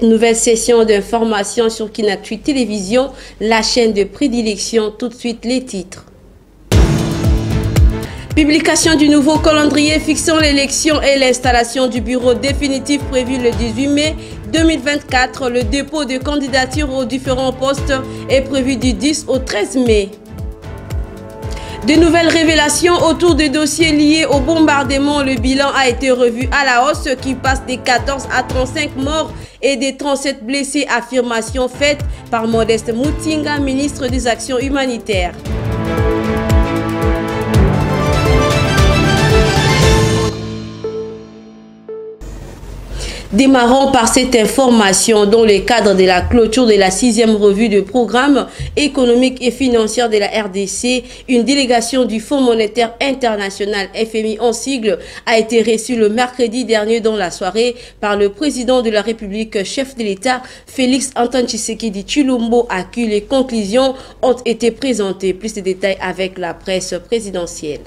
Nouvelle session d'information sur Kinactu Télévision, la chaîne de prédilection. Tout de suite les titres. Publication du nouveau calendrier fixant l'élection et l'installation du bureau définitif prévu le 18 mai 2024. Le dépôt de candidatures aux différents postes est prévu du 10 au 13 mai. De nouvelles révélations autour des dossiers liés au bombardement. Le bilan a été revu à la hausse qui passe des 14 à 35 morts et des 37 blessés. Affirmation faite par Modeste Moutinga, ministre des Actions humanitaires. Démarrons par cette information dans le cadre de la clôture de la 6e revue de programme économique et financière de la RDC. Une délégation du Fonds monétaire international FMI en sigle a été reçue le mercredi dernier dans la soirée par le président de la République, chef de l'État, Félix Antoine Tshisekedi Tshilombo, à qui les conclusions ont été présentées. Plus de détails avec la presse présidentielle.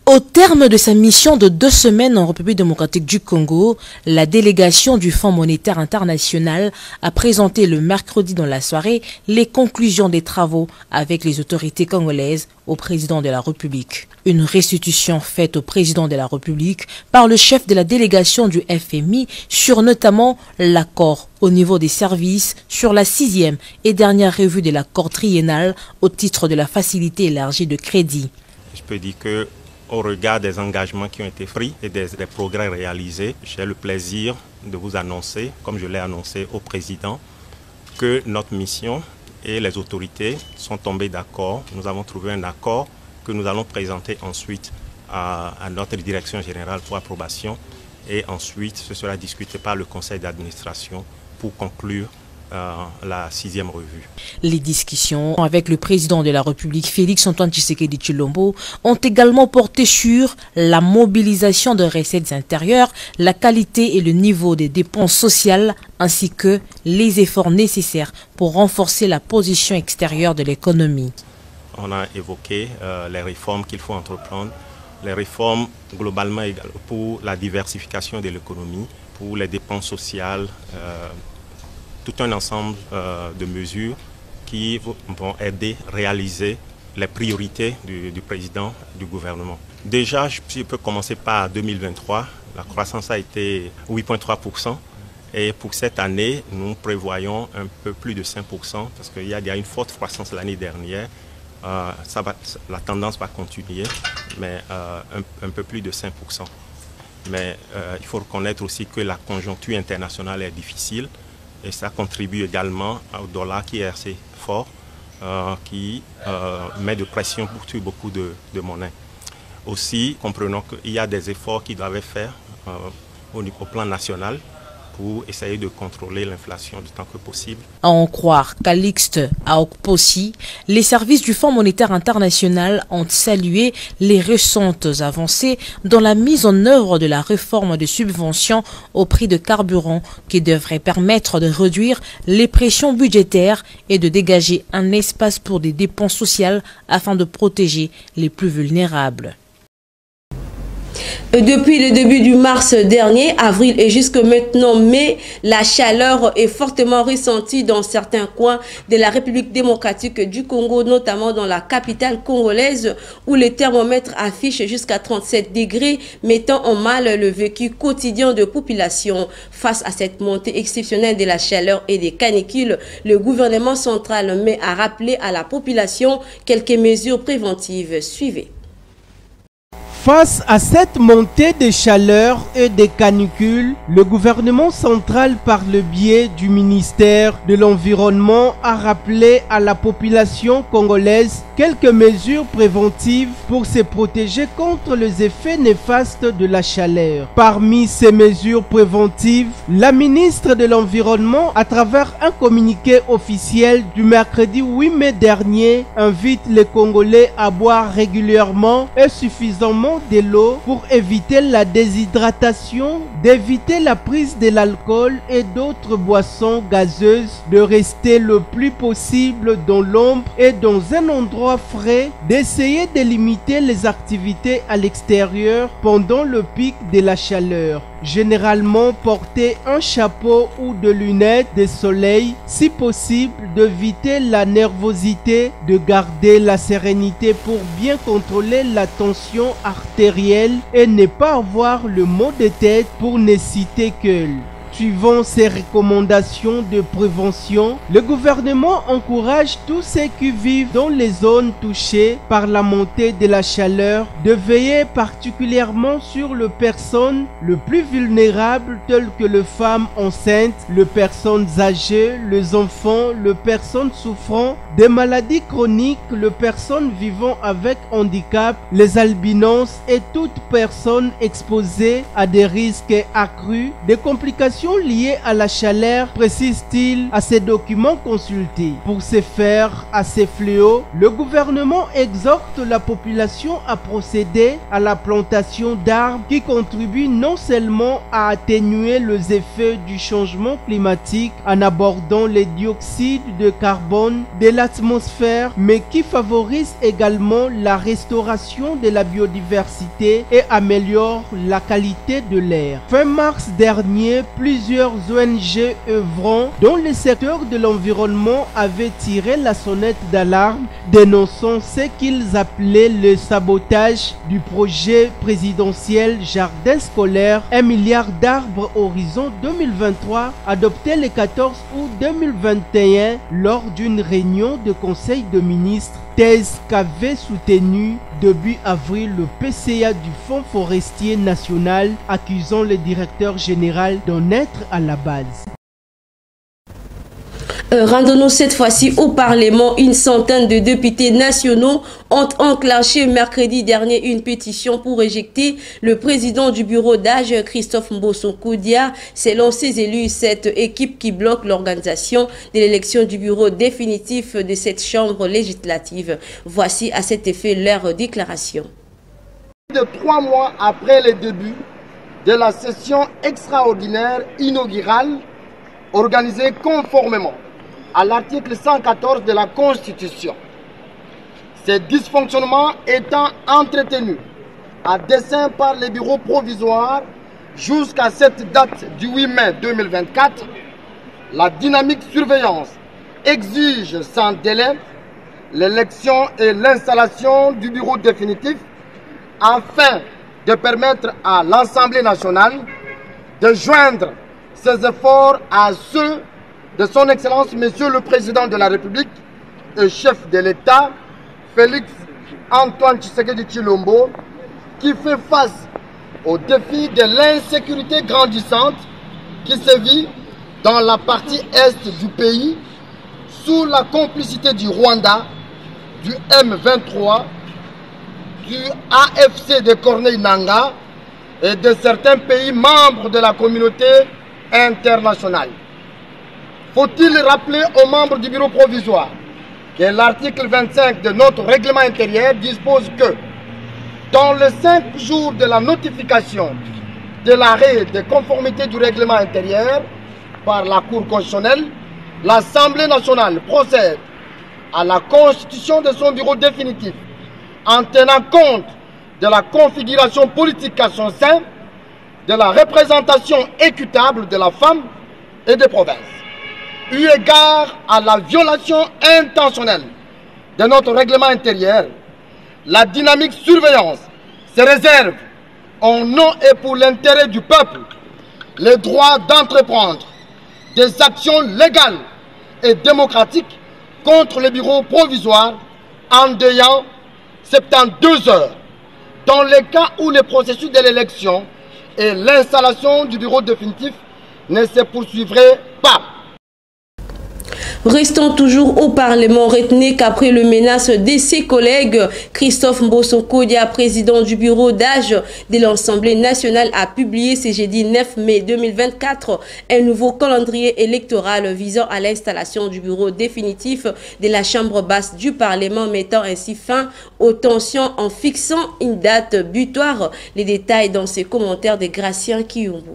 Au terme de sa mission de 2 semaines en République démocratique du Congo, la délégation du Fonds monétaire international a présenté le mercredi dans la soirée les conclusions des travaux avec les autorités congolaises au président de la République. Une restitution faite au président de la République par le chef de la délégation du FMI sur notamment l'accord au niveau des services sur la 6e et dernière revue de l'accord triennal au titre de la facilité élargie de crédit. Je peux dire que au regard des engagements qui ont été pris et des progrès réalisés, j'ai le plaisir de vous annoncer, comme je l'ai annoncé au président, que notre mission et les autorités sont tombées d'accord. Nous avons trouvé un accord que nous allons présenter ensuite à notre direction générale pour approbation et ensuite ce sera discuté par le conseil d'administration pour conclure la 6e revue. Les discussions avec le président de la République, Félix Antoine Tshisekedi Tshilombo, ont également porté sur la mobilisation de recettes intérieures, la qualité et le niveau des dépenses sociales, ainsi que les efforts nécessaires pour renforcer la position extérieure de l'économie. On a évoqué les réformes qu'il faut entreprendre, les réformes globalement pour la diversification de l'économie, pour les dépenses sociales, tout un ensemble de mesures qui vont aider à réaliser les priorités du président, du gouvernement. Déjà, je peux commencer par 2023. La croissance a été 8,3%. Et pour cette année, nous prévoyons un peu plus de 5% parce qu'il y a une forte croissance l'année dernière. La tendance va continuer, mais un peu plus de 5%. Mais il faut reconnaître aussi que la conjoncture internationale est difficile. Et ça contribue également au dollar qui est assez fort, qui met de pression sur beaucoup de monnaies. Aussi, comprenons qu'il y a des efforts qui doivent être faits au plan national pour essayer de contrôler l'inflation du temps que possible. À en croire Calixte Aokposi, les services du Fonds monétaire international ont salué les récentes avancées dans la mise en œuvre de la réforme de subventions au prix de carburant qui devrait permettre de réduire les pressions budgétaires et de dégager un espace pour des dépenses sociales afin de protéger les plus vulnérables. Depuis le début du mars dernier, avril et jusque maintenant mai, la chaleur est fortement ressentie dans certains coins de la République démocratique du Congo, notamment dans la capitale congolaise où les thermomètres affichent jusqu'à 37 degrés, mettant en mal le vécu quotidien de population. Face à cette montée exceptionnelle de la chaleur et des canicules, le gouvernement central met à rappeler à la population quelques mesures préventives. Suivez. Face à cette montée de chaleur et des canicules, le gouvernement central, par le biais du ministère de l'Environnement, a rappelé à la population congolaise quelques mesures préventives pour se protéger contre les effets néfastes de la chaleur. Parmi ces mesures préventives, la ministre de l'Environnement, à travers un communiqué officiel du mercredi 8 mai dernier, invite les Congolais à boire régulièrement et suffisamment de l'eau pour éviter la déshydratation, d'éviter la prise de l'alcool et d'autres boissons gazeuses, de rester le plus possible dans l'ombre et dans un endroit frais, d'essayer de limiter les activités à l'extérieur pendant le pic de la chaleur. généralement porter un chapeau ou de lunettes de soleil, si possible d'éviter la nervosité, de garder la sérénité pour bien contrôler la tension artérielle et ne pas avoir le maux de tête pour ne citer que. Suivant ces recommandations de prévention, le gouvernement encourage tous ceux qui vivent dans les zones touchées par la montée de la chaleur de veiller particulièrement sur les personnes les plus vulnérables telles que les femmes enceintes, les personnes âgées, les enfants, les personnes souffrant des maladies chroniques, les personnes vivant avec handicap, les albinos et toute personne exposée à des risques accrus, des complications liées à la chaleur, précise-t-il à ces documents consultés. Pour se faire à ces fléaux, le gouvernement exhorte la population à procéder à la plantation d'arbres qui contribuent non seulement à atténuer les effets du changement climatique en abordant les dioxydes de carbone de l'atmosphère, mais qui favorisent également la restauration de la biodiversité et améliorent la qualité de l'air. Fin mars dernier, plusieurs ONG œuvrant dans le secteur de l'environnement avaient tiré la sonnette d'alarme, dénonçant ce qu'ils appelaient le sabotage du projet présidentiel Jardin scolaire 1 milliard d'arbres horizon 2023, adopté le 14 août 2021 lors d'une réunion de conseil de ministres, thèse qu'avait soutenue début avril le PCA du Fonds forestier national, accusant le directeur général d'en être à la base. Rendons-nous cette fois-ci au Parlement. Une centaine de députés nationaux ont enclenché mercredi dernier une pétition pour éjecter le président du bureau d'âge, Christophe Mbosso Koudia. Selon ses élus, cette équipe qui bloque l'organisation de l'élection du bureau définitif de cette chambre législative. Voici à cet effet leur déclaration. De 3 mois après le début de la session extraordinaire inaugurale organisée conformément à l'article 114 de la Constitution. Ces dysfonctionnements étant entretenus à dessein par les bureaux provisoires jusqu'à cette date du 8 mai 2024, la dynamique surveillance exige sans délai l'élection et l'installation du bureau définitif afin de permettre à l'Assemblée nationale de joindre ses efforts à ceux de son Excellence, Monsieur le Président de la République et chef de l'État, Félix Antoine Tshisekedi Tshilombo, qui fait face au défi de l'insécurité grandissante qui sévit dans la partie est du pays sous la complicité du Rwanda, du M23, du AFC de Corneille Nangaa et de certains pays membres de la communauté internationale. Faut-il rappeler aux membres du bureau provisoire que l'article 25 de notre règlement intérieur dispose que dans les 5 jours de la notification de l'arrêt de conformité du règlement intérieur par la Cour constitutionnelle, l'Assemblée nationale procède à la constitution de son bureau définitif en tenant compte de la configuration politique à son sein, de la représentation équitable de la femme et des provinces. Eu égard à la violation intentionnelle de notre règlement intérieur, la dynamique surveillance se réserve au nom et pour l'intérêt du peuple le droit d'entreprendre des actions légales et démocratiques contre le bureau provisoire en délai 72 heures, dans le cas où le processus de l'élection et l'installation du bureau définitif ne se poursuivraient pas. Restons toujours au Parlement. Retenez qu'après le menace de ses collègues, Christophe Mbosso Koudia, président du bureau d'âge de l'Assemblée nationale, a publié ce jeudi 9 mai 2024 un nouveau calendrier électoral visant à l'installation du bureau définitif de la Chambre basse du Parlement, mettant ainsi fin aux tensions en fixant une date butoir. Les détails dans ces commentaires de Gratien Kiyumbu.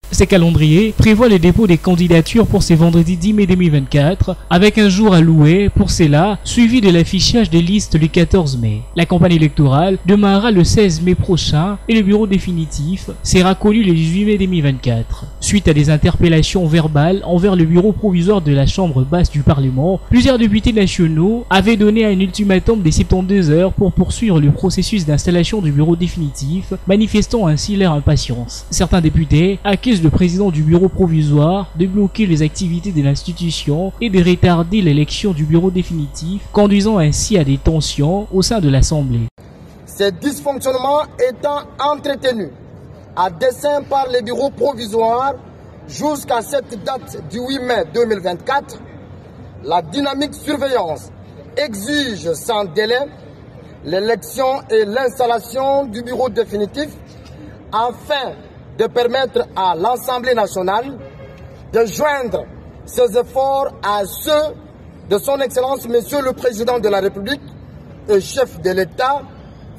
Ces calendriers prévoient le dépôt des candidatures pour ce vendredi 10 mai 2024, avec un jour alloué pour cela, suivi de l'affichage des listes le 14 mai. La campagne électorale démarrera le 16 mai prochain et le bureau définitif sera connu le 18 mai 2024. Suite à des interpellations verbales envers le bureau provisoire de la Chambre basse du Parlement, plusieurs députés nationaux avaient donné un ultimatum de 72 heures pour poursuivre le processus d'installation du bureau définitif, manifestant ainsi leur impatience. Certains députés accusent le président du bureau provisoire de bloquer les activités de l'institution et de retarder l'élection du bureau définitif, conduisant ainsi à des tensions au sein de l'Assemblée. Ces dysfonctionnements étant entretenus à dessein par les bureaux provisoires jusqu'à cette date du 8 mai 2024, la dynamique surveillance exige sans délai l'élection et l'installation du bureau définitif afin de permettre à l'Assemblée nationale de joindre ses efforts à ceux de son Excellence Monsieur le Président de la République et chef de l'État,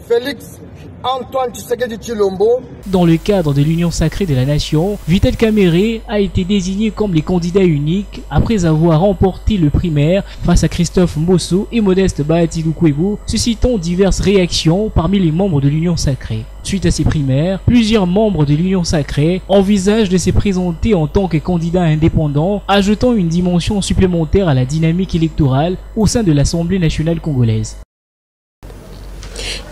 Félix Antoine Tshisekedi Tshilombo. Dans le cadre de l'Union sacrée de la nation, Vital Kamerhe a été désigné comme les candidats uniques après avoir remporté le primaire face à Christophe Mbosso et Modeste Bahati Lukwebo, suscitant diverses réactions parmi les membres de l'Union sacrée. Suite à ces primaires, plusieurs membres de l'Union sacrée envisagent de se présenter en tant que candidats indépendants, ajoutant une dimension supplémentaire à la dynamique électorale au sein de l'Assemblée nationale congolaise.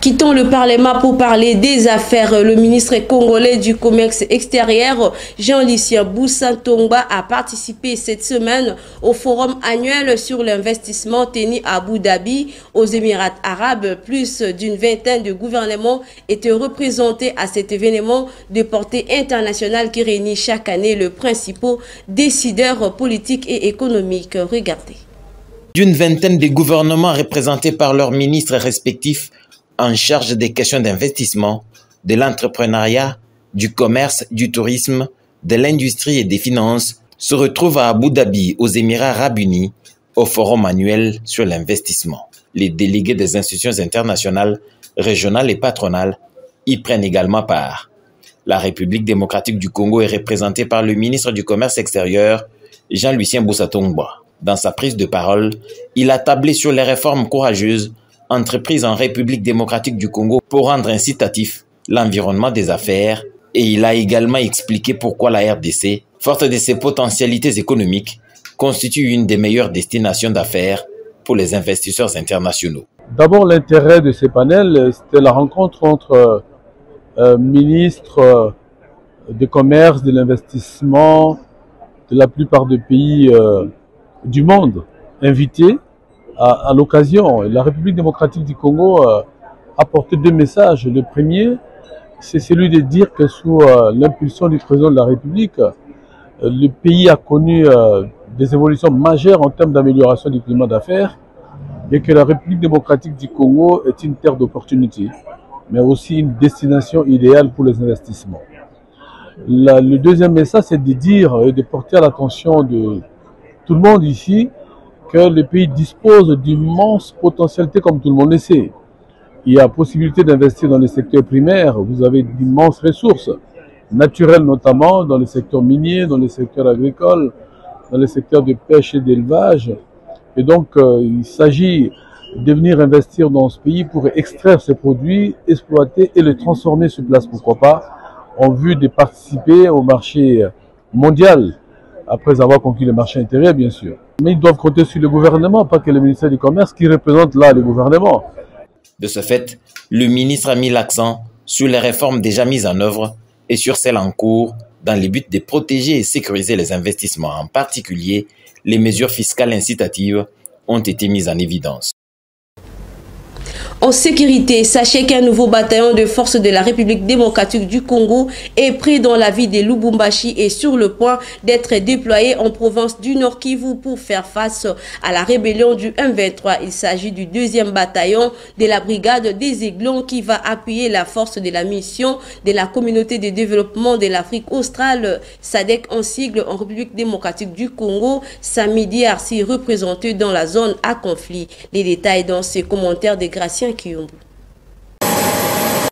Quittons le Parlement pour parler des affaires. Le ministre congolais du Commerce extérieur, Jean-Lucien Boussa-Tongba, a participé cette semaine au forum annuel sur l'investissement tenu à Abu Dhabi, aux Émirats arabes. Plus d'une vingtaine de gouvernements étaient représentés à cet événement de portée internationale qui réunit chaque année les principaux décideurs politiques et économiques. Regardez. D'une vingtaine de gouvernements représentés par leurs ministres respectifs en charge des questions d'investissement, de l'entrepreneuriat, du commerce, du tourisme, de l'industrie et des finances se retrouvent à Abu Dhabi, aux Émirats arabes unis, au forum annuel sur l'investissement. Les délégués des institutions internationales, régionales et patronales y prennent également part. La République démocratique du Congo est représentée par le ministre du Commerce extérieur, Jean-Lucien Boussa-Tongba. Dans sa prise de parole, il a tablé sur les réformes courageuses entreprises en République démocratique du Congo pour rendre incitatif l'environnement des affaires, et il a également expliqué pourquoi la RDC, forte de ses potentialités économiques, constitue une des meilleures destinations d'affaires pour les investisseurs internationaux. D'abord, l'intérêt de ces panels, c'était la rencontre entre ministres du commerce, de l'investissement de la plupart des pays du monde invités. À l'occasion, la République démocratique du Congo a porté deux messages. Le premier, c'est celui de dire que sous l'impulsion du président de la République, le pays a connu des évolutions majeures en termes d'amélioration du climat d'affaires et que la République démocratique du Congo est une terre d'opportunités, mais aussi une destination idéale pour les investissements. Le deuxième message, c'est de dire et de porter à l'attention de tout le monde ici que le pays dispose d'immenses potentialités comme tout le monde le sait. Il y a possibilité d'investir dans le secteur primaire, vous avez d'immenses ressources, naturelles notamment, dans le secteur minier, dans le secteur agricole, dans le secteur de pêche et d'élevage. Et donc, il s'agit de venir investir dans ce pays pour extraire ces produits, exploiter et les transformer sur place, pourquoi pas, en vue de participer au marché mondial, après avoir conquis le marché intérieur, bien sûr. Mais ils doivent compter sur le gouvernement, pas que le ministère du Commerce, qui représente là le gouvernement. De ce fait, le ministre a mis l'accent sur les réformes déjà mises en œuvre et sur celles en cours dans le but de protéger et sécuriser les investissements. En particulier, les mesures fiscales incitatives ont été mises en évidence. En sécurité, sachez qu'un nouveau bataillon de forces de la République démocratique du Congo est pris dans la ville de Lubumbashi et sur le point d'être déployé en province du Nord Kivu pour faire face à la rébellion du M23. Il s'agit du 2e bataillon de la brigade des Aiglons qui va appuyer la force de la mission de la communauté de développement de l'Afrique australe, SADC en sigle, en République démocratique du Congo, Samidi Arsi, représenté dans la zone à conflit. Les détails dans ces commentaires de Gracien Kiyombo.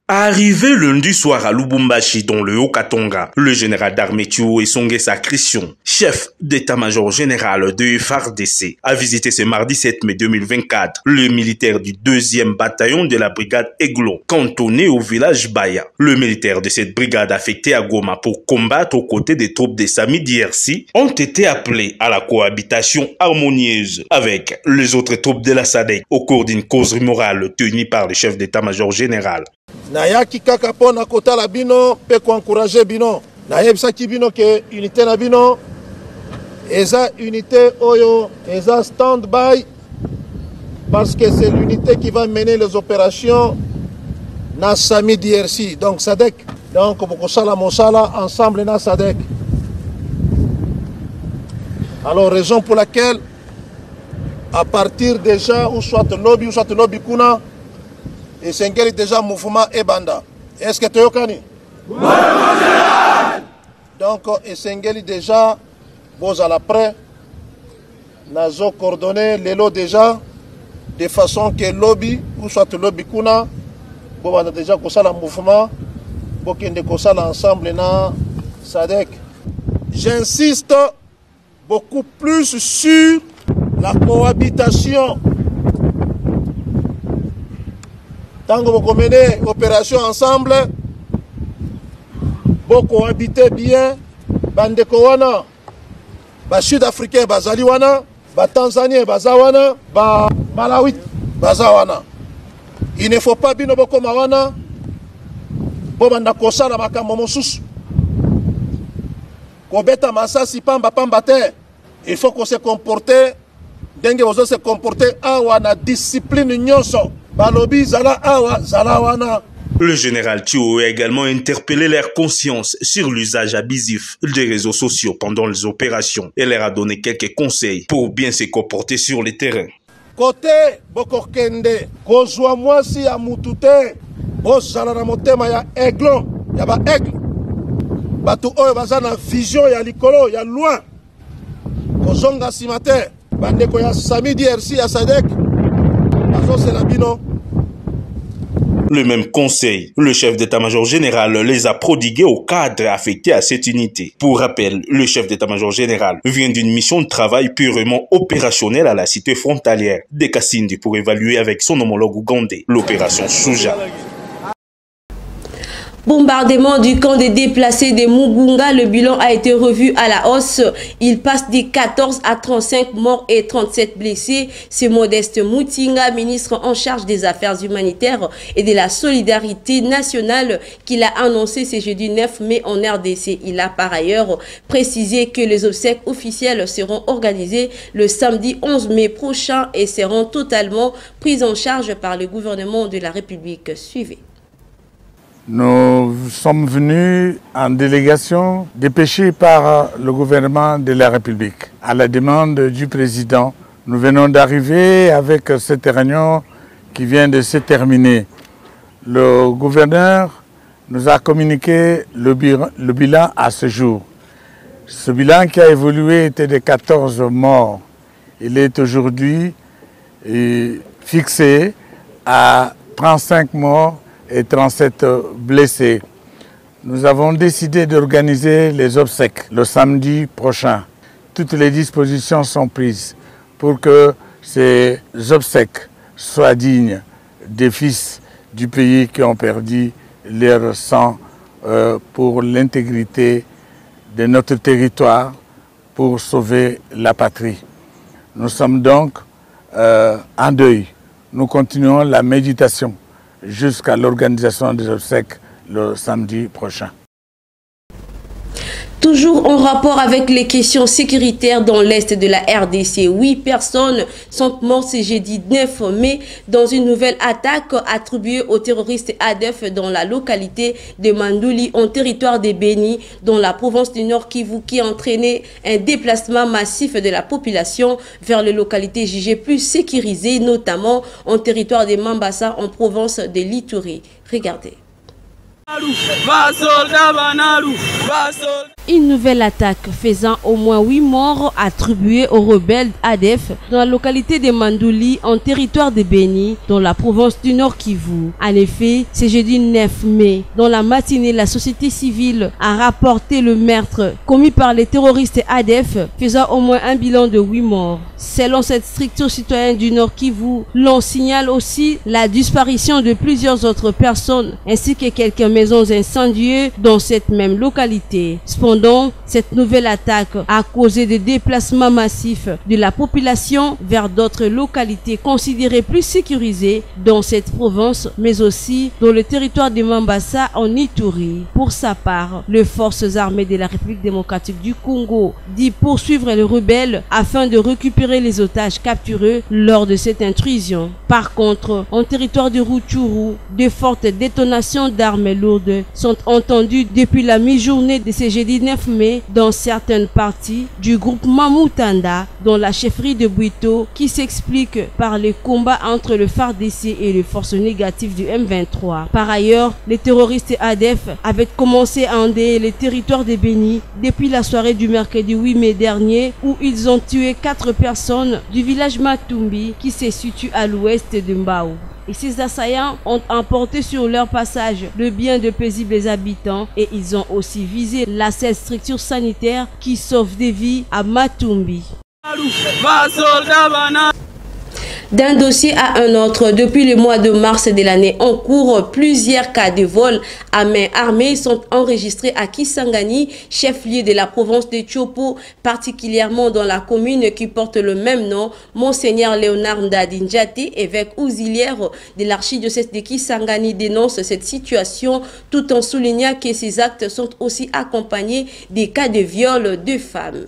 Arrivé lundi soir à Lubumbashi dans le Haut-Katanga, le général d'armée Thiou Esongé Sakristion, chef d'état-major général de FARDC, a visité ce mardi 7 mai 2024 le militaire du 2e bataillon de la brigade Aiglon, cantonné au village Baya. Le militaire de cette brigade affecté à Goma pour combattre aux côtés des troupes des Sami d'IRC ont été appelés à la cohabitation harmonieuse avec les autres troupes de la SADC au cours d'une causerie morale tenue par le chef d'état-major général. Nayaki kaka pona kotala bino pe ko encourager bino nayebisaki bino ke unité na bino eza unité oyo eza stand-by parce que c'est l'unité qui va mener les opérations na Sami DRC donc SADC donc bokosala mosala ensemble na SADC. Alors raison pour laquelle à partir déjà ou soit lobby kuna et c'est déjà mouvement Ebanda. Est-ce que tu es au Kani? Donc, et c'est déjà, vous à l'après, nous avons coordonné les lots déjà, de façon que lobby, ou soit lobby kuna, vous avez déjà fait le mouvement, vous avez fait ensemble dans SADC. J'insiste beaucoup plus sur la cohabitation. Tant que vous menez opération ensemble, vous cohabitez bien, bandeko wana, ba sud-africain bazali wana, ba tanzanien bazawana, ba malawi bazawana. Il ne faut pas bino boko mawana, bo banda kosala makambo mosusu. Kobeta masasi pamba te. Il faut qu'on se comporte, denge ozo se comporter awa na discipline nyonso. Le général Thiou a également interpellé leur conscience sur l'usage abusif des réseaux sociaux pendant les opérations et leur a donné quelques conseils pour bien se comporter sur le terrain. Côté Bokokende, kozwa mwasi ya mutute, bozala na motema ya aiglon, ya ba aigle. Batu oyo baza na vision ya likolo, ya loin. Kozonga simate, bandeko ya Sami DRC ya SADC. Le même conseil, le chef d'état-major général les a prodigués aux cadres affectés à cette unité. Pour rappel, le chef d'état-major général vient d'une mission de travail purement opérationnelle à la cité frontalière de Kasindi pour évaluer avec son homologue ougandais l'opération Souja. Bombardement du camp des déplacés de Mugunga, le bilan a été revu à la hausse. Il passe de 14 à 35 morts et 37 blessés. C'est Modeste Moutinga, ministre en charge des affaires humanitaires et de la solidarité nationale, qui l'a annoncé ce jeudi 9 mai en RDC. Il a par ailleurs précisé que les obsèques officielles seront organisées le samedi 11 mai prochain et seront totalement prises en charge par le gouvernement de la République. Suivez. Nous sommes venus en délégation dépêchée par le gouvernement de la République. À la demande du président, nous venons d'arriver avec cette réunion qui vient de se terminer. Le gouverneur nous a communiqué le bilan à ce jour. Ce bilan qui a évolué était de 14 morts. Il est aujourd'hui fixé à 35 morts et 37 blessés. Nous avons décidé d'organiser les obsèques le samedi prochain. Toutes les dispositions sont prises pour que ces obsèques soient dignes des fils du pays qui ont perdu leur sang pour l'intégrité de notre territoire, pour sauver la patrie. Nous sommes donc en deuil. Nous continuons la méditation jusqu'à l'organisation des obsèques le samedi prochain. Toujours en rapport avec les questions sécuritaires dans l'est de la RDC, 8 personnes sont mortes ce jeudi 9 mai dans une nouvelle attaque attribuée aux terroristes ADF dans la localité de Mandouli, en territoire de Beni, dans la province du Nord Kivu, qui a entraîné un déplacement massif de la population vers les localités jugées plus sécurisées, notamment en territoire de Mambasa, en province de l'Ituri. Regardez. Une nouvelle attaque faisant au moins 8 morts attribuée aux rebelles ADF dans la localité de Mandouli en territoire de Béni dans la province du Nord Kivu. En effet, c'est jeudi 9 mai. Dans la matinée, la société civile a rapporté le meurtre commis par les terroristes ADF faisant au moins un bilan de 8 morts. Selon cette structure citoyenne du Nord Kivu, l'on signale aussi la disparition de plusieurs autres personnes ainsi que quelques maisons incendiées dans cette même localité. Cependant, cette nouvelle attaque a causé des déplacements massifs de la population vers d'autres localités considérées plus sécurisées dans cette province, mais aussi dans le territoire de Mambasa en Ituri. Pour sa part, les forces armées de la République démocratique du Congo dit poursuivre les rebelles afin de récupérer les otages capturés lors de cette intrusion. Par contre, en territoire de Rutshuru, de fortes détonations d'armes lourdes sont entendues depuis la mi-journée de ce jeudi 9 mai dans certaines parties du groupe Mamutanda dans la chefferie de Bwito qui s'explique par les combats entre le FARDC et les forces négatives du M23. Par ailleurs, les terroristes ADF avaient commencé à endeuiller les territoires de Béni depuis la soirée du mercredi 8 mai dernier où ils ont tué 4 personnes du village Matumbi qui se situe à l'ouest de Mbao. Et ces assaillants ont emporté sur leur passage le bien de paisibles habitants et ils ont aussi visé la seule structure sanitaire qui sauve des vies à Matumbi. D'un dossier à un autre, depuis le mois de mars de l'année en cours, plusieurs cas de vol à main armée sont enregistrés à Kisangani, chef-lieu de la province de Tchopo, particulièrement dans la commune qui porte le même nom. Monseigneur Léonard Ndadinjati, évêque auxiliaire de l'archidiocèse de Kisangani, dénonce cette situation tout en soulignant que ces actes sont aussi accompagnés des cas de viol de femmes.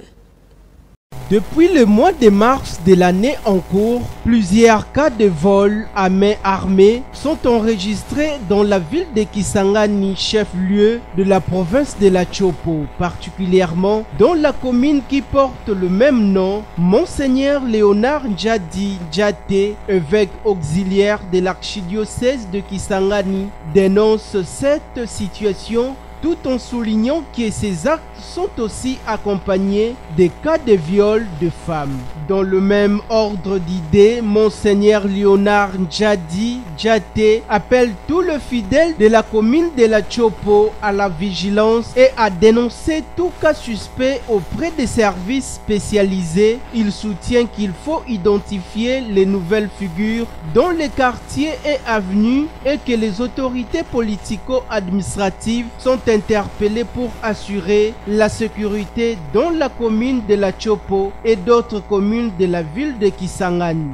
Depuis le mois de mars de l'année en cours, plusieurs cas de vol à main armée sont enregistrés dans la ville de Kisangani, chef-lieu de la province de la Tchopo, particulièrement dans la commune qui porte le même nom. Monseigneur Léonard Ndjadi Djate, évêque auxiliaire de l'archidiocèse de Kisangani, dénonce cette situation tout en soulignant que ces actes sont aussi accompagnés des cas de viol de femmes. Dans le même ordre d'idées, Monseigneur Léonard Ndjadi Djate appelle tous les fidèles de la commune de la Tchopo à la vigilance et à dénoncer tout cas suspect auprès des services spécialisés. Il soutient qu'il faut identifier les nouvelles figures dans les quartiers et avenues et que les autorités politico-administratives sont interpellées pour assurer la sécurité dans la commune de la Tchopo et d'autres communes de la ville de Kisangani.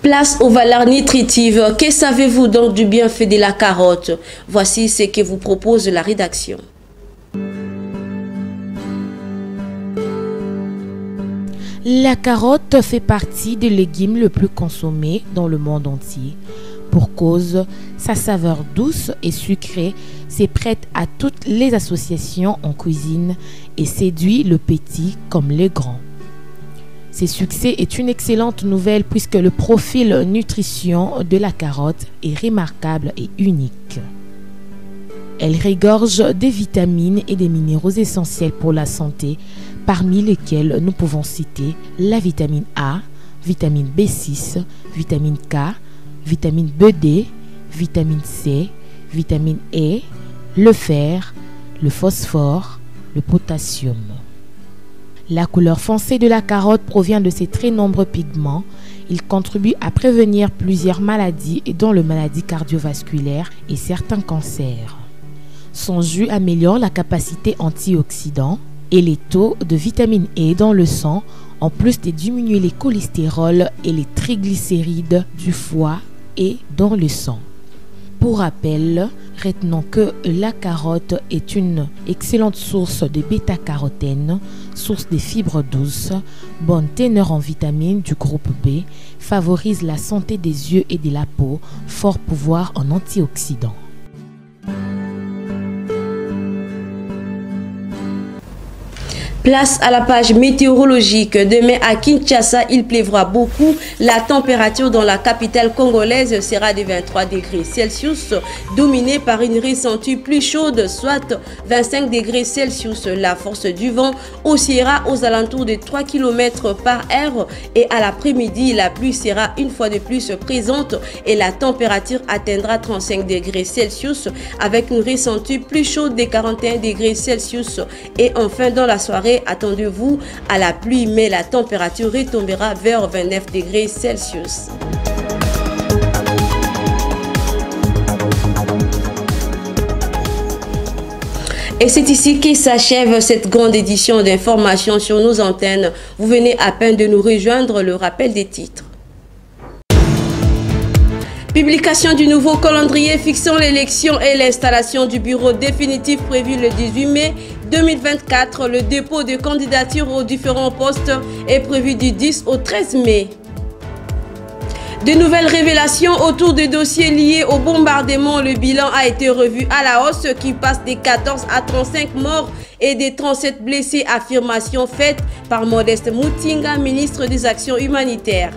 Place aux valeurs nutritives. Que savez-vous donc du bienfait de la carotte? Voici ce que vous propose la rédaction. La carotte fait partie des légumes les plus consommés dans le monde entier. Pour cause, sa saveur douce et sucrée se prête à toutes les associations en cuisine et séduit le petit comme les grands. Ce succès est une excellente nouvelle puisque le profil nutrition de la carotte est remarquable et unique. Elle regorge des vitamines et des minéraux essentiels pour la santé, parmi lesquels nous pouvons citer la vitamine A, vitamine B6, vitamine K, vitamine BD, vitamine C, vitamine E, le fer, le phosphore, le potassium. La couleur foncée de la carotte provient de ses très nombreux pigments. Il contribue à prévenir plusieurs maladies dont les maladies cardiovasculaires et certains cancers. Son jus améliore la capacité antioxydant et les taux de vitamine E dans le sang, en plus de diminuer les cholestérols et les triglycérides du foie et dans le sang. Pour rappel, retenons que la carotte est une excellente source de bêta-carotène, source de fibres douces, bonne teneur en vitamines du groupe B, favorise la santé des yeux et de la peau, fort pouvoir en antioxydants. Place à la page météorologique. Demain à Kinshasa, il pleuvra beaucoup. La température dans la capitale congolaise sera de 23 degrés Celsius, dominée par une ressentie plus chaude, soit 25 degrés Celsius. La force du vent oscillera aux alentours de 3 km par heure et à l'après-midi, la pluie sera une fois de plus présente et la température atteindra 35 degrés Celsius avec une ressentie plus chaude de 41 degrés Celsius. Et enfin, dans la soirée, attendez-vous à la pluie, mais la température retombera vers 29 degrés Celsius. Et c'est ici que s'achève cette grande édition d'informations sur nos antennes. Vous venez à peine de nous rejoindre, le rappel des titres. Publication du nouveau calendrier fixant l'élection et l'installation du bureau définitif prévu le 18 mai 2024. Le dépôt de candidatures aux différents postes est prévu du 10 au 13 mai. De nouvelles révélations autour des dossiers liés au bombardement. Le bilan a été revu à la hausse qui passe des 14 à 35 morts et des 37 blessés. Affirmation faite par Modeste Moutinga, ministre des Actions humanitaires.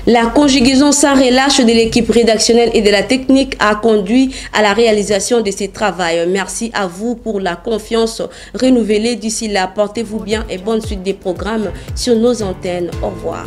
La conjugaison sans relâche de l'équipe rédactionnelle et de la technique a conduit à la réalisation de ces travaux. Merci à vous pour la confiance renouvelée. D'ici là, portez-vous bien et bonne suite des programmes sur nos antennes. Au revoir.